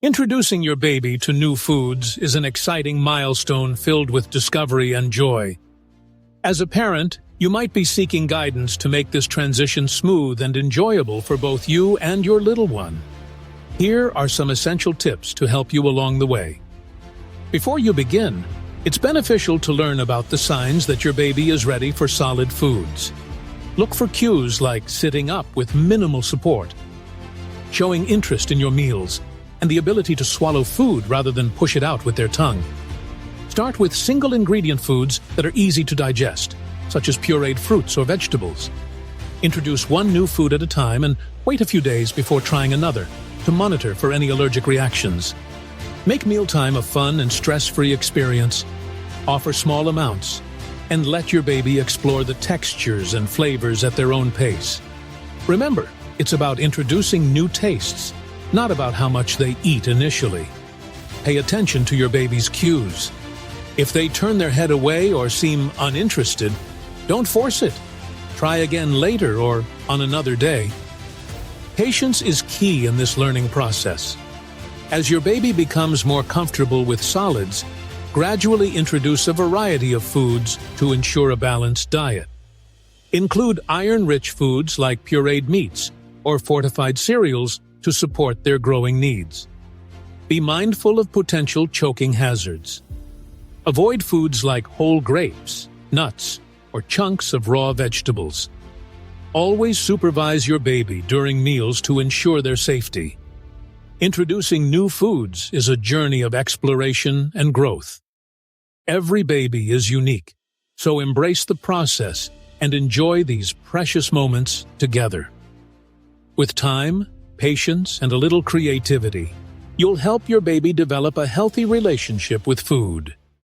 Introducing your baby to new foods is an exciting milestone filled with discovery and joy. As a parent, you might be seeking guidance to make this transition smooth and enjoyable for both you and your little one. Here are some essential tips to help you along the way. Before you begin, it's beneficial to learn about the signs that your baby is ready for solid foods. Look for cues like sitting up with minimal support, showing interest in your meals, and the ability to swallow food rather than push it out with their tongue. Start with single-ingredient foods that are easy to digest, such as pureed fruits or vegetables. Introduce one new food at a time and wait a few days before trying another to monitor for any allergic reactions. Make mealtime a fun and stress-free experience. Offer small amounts, and let your baby explore the textures and flavors at their own pace. Remember, it's about introducing new tastes, not about how much they eat initially. Pay attention to your baby's cues. If they turn their head away or seem uninterested, don't force it. Try again later or on another day. Patience is key in this learning process. As your baby becomes more comfortable with solids, gradually introduce a variety of foods to ensure a balanced diet. Include iron-rich foods like pureed meats or fortified cereals to support their growing needs. Be mindful of potential choking hazards. Avoid foods like whole grapes, nuts, or chunks of raw vegetables. Always supervise your baby during meals to ensure their safety. Introducing new foods is a journey of exploration and growth. Every baby is unique, so embrace the process and enjoy these precious moments together. With time, patience, and a little creativity, you'll help your baby develop a healthy relationship with food.